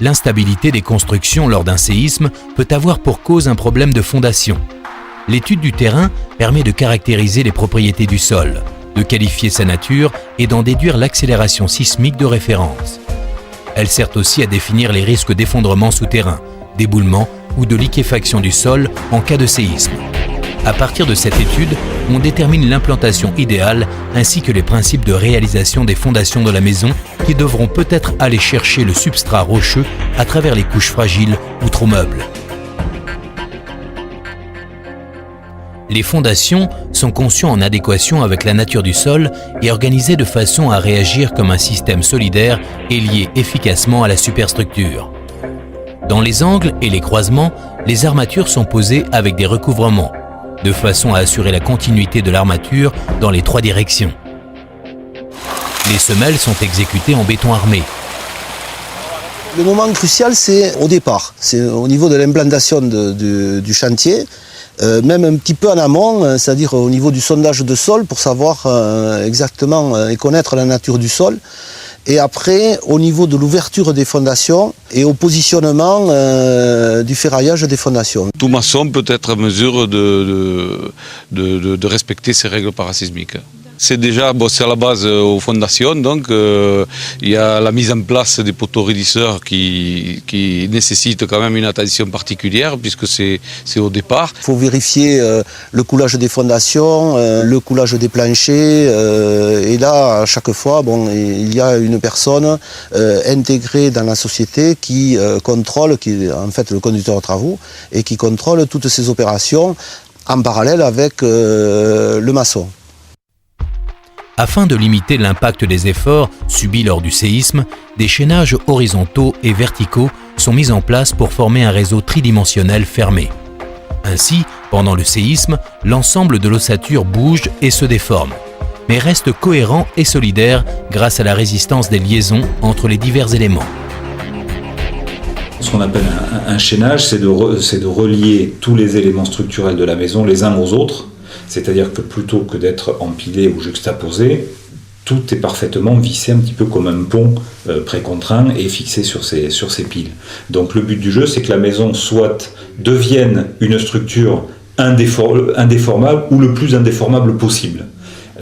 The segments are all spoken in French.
L'instabilité des constructions lors d'un séisme peut avoir pour cause un problème de fondation. L'étude du terrain permet de caractériser les propriétés du sol, de qualifier sa nature et d'en déduire l'accélération sismique de référence. Elle sert aussi à définir les risques d'effondrement souterrain, d'éboulement ou de liquéfaction du sol en cas de séisme. À partir de cette étude, on détermine l'implantation idéale ainsi que les principes de réalisation des fondations de la maison qui devront peut-être aller chercher le substrat rocheux à travers les couches fragiles ou trop meubles. Les fondations sont conçues en adéquation avec la nature du sol et organisées de façon à réagir comme un système solidaire et lié efficacement à la superstructure. Dans les angles et les croisements, les armatures sont posées avec des recouvrements, de façon à assurer la continuité de l'armature dans les 3 directions. Les semelles sont exécutées en béton armé. Le moment crucial, c'est au départ, c'est au niveau de l'implantation du chantier, même un petit peu en amont, c'est-à-dire au niveau du sondage de sol pour savoir exactement et connaître la nature du sol. Et après, au niveau de l'ouverture des fondations et au positionnement du ferraillage des fondations. Tout maçon peut être en mesure de respecter ces règles parasismiques. C'est déjà c'est à la base aux fondations, donc il y a la mise en place des poteaux raidisseurs qui nécessitent quand même une attention particulière puisque c'est au départ. Il faut vérifier le coulage des fondations, le coulage des planchers et là à chaque fois il y a une personne intégrée dans la société qui contrôle, qui est en fait le conducteur de travaux et qui contrôle toutes ces opérations en parallèle avec le maçon. Afin de limiter l'impact des efforts subis lors du séisme, des chaînages horizontaux et verticaux sont mis en place pour former un réseau tridimensionnel fermé. Ainsi, pendant le séisme, l'ensemble de l'ossature bouge et se déforme, mais reste cohérent et solidaire grâce à la résistance des liaisons entre les divers éléments. Ce qu'on appelle un chaînage, c'est de relier tous les éléments structurels de la maison les uns aux autres. C'est-à-dire que plutôt que d'être empilé ou juxtaposé, tout est parfaitement vissé un petit peu comme un pont précontraint et fixé sur ses piles. Donc le but du jeu, c'est que la maison devienne une structure indéformable ou le plus indéformable possible.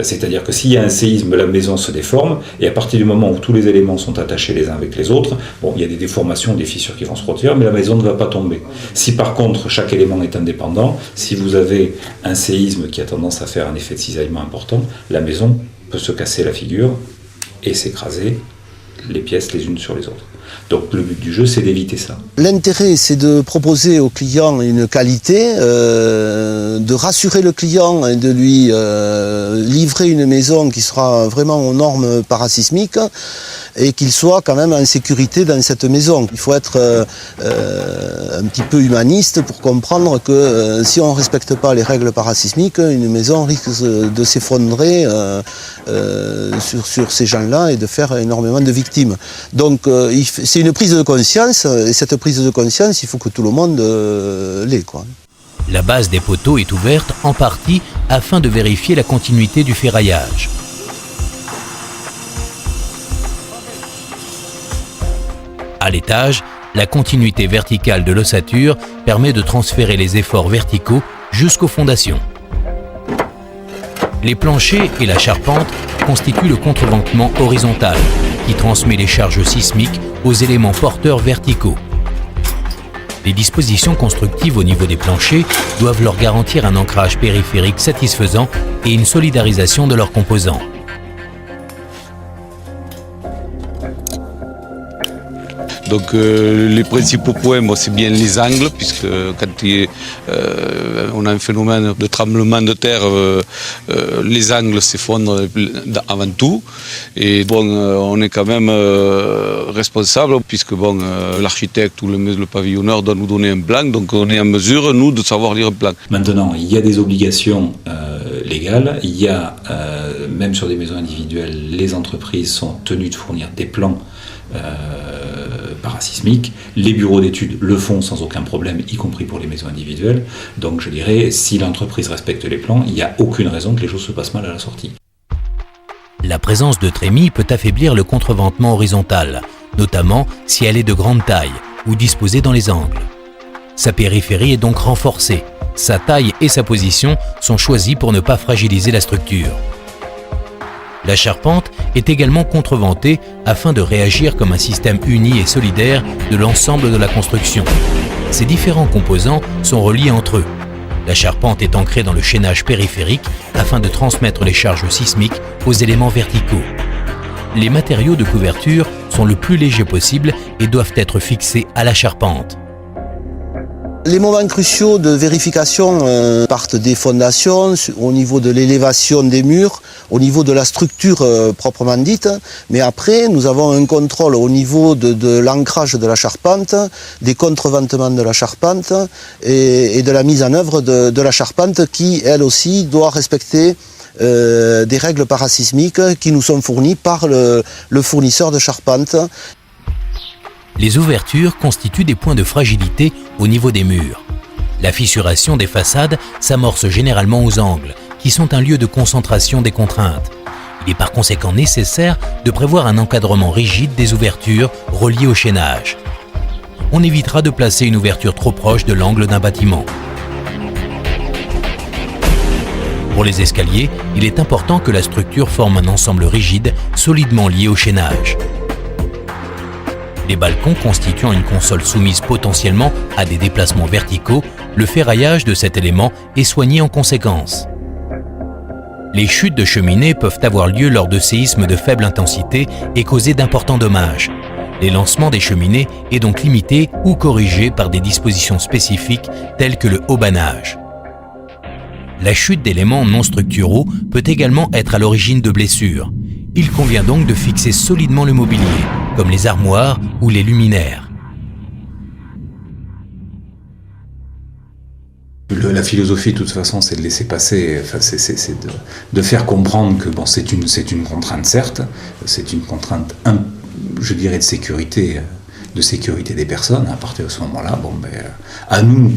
C'est-à-dire que s'il y a un séisme, la maison se déforme, et à partir du moment où tous les éléments sont attachés les uns avec les autres, il y a des déformations, des fissures qui vont se produire, mais la maison ne va pas tomber. Si par contre chaque élément est indépendant, si vous avez un séisme qui a tendance à faire un effet de cisaillement important, la maison peut se casser la figure et s'écraser les pièces les unes sur les autres. Donc le but du jeu, c'est d'éviter ça. L'intérêt, c'est de proposer au client une qualité, de rassurer le client et de lui livrer une maison qui sera vraiment aux normes parasismiques et qu'il soit quand même en sécurité dans cette maison. Il faut être un petit peu humaniste pour comprendre que si on ne respecte pas les règles parasismiques, une maison risque de s'effondrer sur ces gens-là et de faire énormément de victimes. Donc c'est une prise de conscience, et cette prise de conscience, il faut que tout le monde l'ait, quoi. La base des poteaux est ouverte en partie afin de vérifier la continuité du ferraillage. À l'étage, la continuité verticale de l'ossature permet de transférer les efforts verticaux jusqu'aux fondations. Les planchers et la charpente constituent le contreventement horizontal qui transmet les charges sismiques aux éléments porteurs verticaux. Les dispositions constructives au niveau des planchers doivent leur garantir un ancrage périphérique satisfaisant et une solidarisation de leurs composants. Donc les principaux points, c'est bien les angles, puisque quand on a un phénomène de tremblement de terre, les angles s'effondrent avant tout. Et on est quand même responsable, puisque l'architecte ou le pavillonneur doit nous donner un plan, donc on est en mesure, nous, de savoir lire un plan. Maintenant, il y a des obligations légales, il y a, même sur des maisons individuelles, les entreprises sont tenues de fournir des plans parasismiques. Les bureaux d'études le font sans aucun problème, y compris pour les maisons individuelles. Donc je dirais, si l'entreprise respecte les plans, il n'y a aucune raison que les choses se passent mal à la sortie. La présence de trémies peut affaiblir le contreventement horizontal, notamment si elle est de grande taille ou disposée dans les angles. Sa périphérie est donc renforcée. Sa taille et sa position sont choisies pour ne pas fragiliser la structure. La charpente est également contreventée afin de réagir comme un système uni et solidaire de l'ensemble de la construction. Ces différents composants sont reliés entre eux. La charpente est ancrée dans le chaînage périphérique afin de transmettre les charges sismiques aux éléments verticaux. Les matériaux de couverture sont le plus légers possible et doivent être fixés à la charpente. Les moments cruciaux de vérification partent des fondations, au niveau de l'élévation des murs, au niveau de la structure proprement dite. Mais après, nous avons un contrôle au niveau de l'ancrage de la charpente, des contreventements de la charpente et de la mise en œuvre de la charpente qui, elle aussi, doit respecter des règles parasismiques qui nous sont fournies par le fournisseur de charpente. Les ouvertures constituent des points de fragilité au niveau des murs. La fissuration des façades s'amorce généralement aux angles, qui sont un lieu de concentration des contraintes. Il est par conséquent nécessaire de prévoir un encadrement rigide des ouvertures reliées au chaînage. On évitera de placer une ouverture trop proche de l'angle d'un bâtiment. Pour les escaliers, il est important que la structure forme un ensemble rigide, solidement lié au chaînage. Les balcons constituant une console soumise potentiellement à des déplacements verticaux, le ferraillage de cet élément est soigné en conséquence. Les chutes de cheminées peuvent avoir lieu lors de séismes de faible intensité et causer d'importants dommages. L'élancement des cheminées est donc limité ou corrigé par des dispositions spécifiques telles que le haubanage. La chute d'éléments non structuraux peut également être à l'origine de blessures. Il convient donc de fixer solidement le mobilier, comme les armoires ou les luminaires. La philosophie, de toute façon, c'est de laisser passer, c'est de faire comprendre que bon, c'est une contrainte, certes, c'est une contrainte, je dirais, de sécurité des personnes. À partir de ce moment-là, à nous,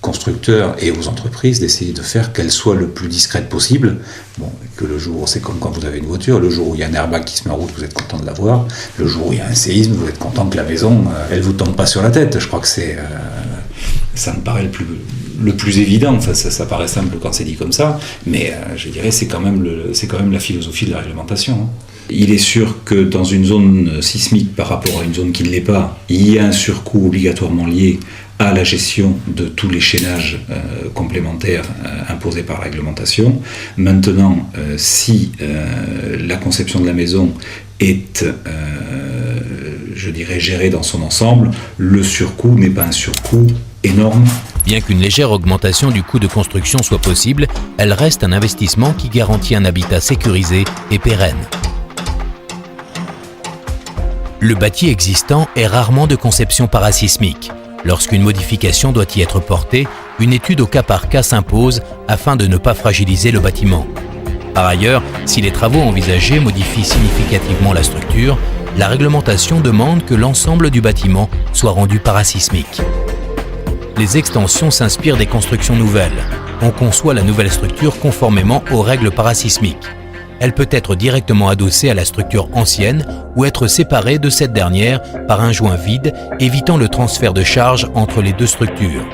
constructeurs et aux entreprises, d'essayer de faire qu'elle soit le plus discrète possible. Bon, que le jour, c'est comme quand vous avez une voiture, le jour où il y a un airbag qui se met en route, vous êtes content de l'avoir. Le jour où il y a un séisme, vous êtes content que la maison, elle vous tombe pas sur la tête. Je crois que ça me paraît le plus évident. Enfin, ça paraît simple quand c'est dit comme ça, mais je dirais c'est quand même la philosophie de la réglementation. Il est sûr que dans une zone sismique par rapport à une zone qui ne l'est pas, il y a un surcoût obligatoirement lié à la gestion de tous les chaînages complémentaires imposés par la réglementation. Maintenant, si la conception de la maison est, je dirais, gérée dans son ensemble, le surcoût n'est pas un surcoût énorme. Bien qu'une légère augmentation du coût de construction soit possible, elle reste un investissement qui garantit un habitat sécurisé et pérenne. Le bâti existant est rarement de conception parasismique. Lorsqu'une modification doit y être portée, une étude au cas par cas s'impose afin de ne pas fragiliser le bâtiment. Par ailleurs, si les travaux envisagés modifient significativement la structure, la réglementation demande que l'ensemble du bâtiment soit rendu parasismique. Les extensions s'inspirent des constructions nouvelles. On conçoit la nouvelle structure conformément aux règles parasismiques. Elle peut être directement adossée à la structure ancienne ou être séparée de cette dernière par un joint vide, évitant le transfert de charge entre les deux structures.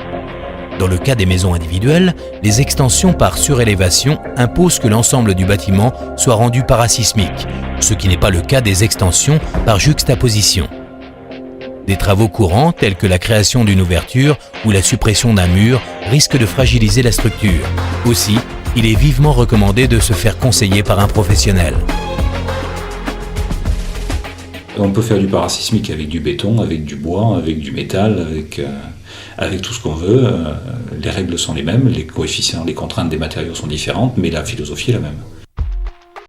Dans le cas des maisons individuelles, les extensions par surélévation imposent que l'ensemble du bâtiment soit rendu parasismique, ce qui n'est pas le cas des extensions par juxtaposition. Des travaux courants tels que la création d'une ouverture ou la suppression d'un mur risquent de fragiliser la structure. Aussi, il est vivement recommandé de se faire conseiller par un professionnel. On peut faire du parasismique avec du béton, avec du bois, avec du métal, avec tout ce qu'on veut. Les règles sont les mêmes, les coefficients, les contraintes des matériaux sont différentes, mais la philosophie est la même.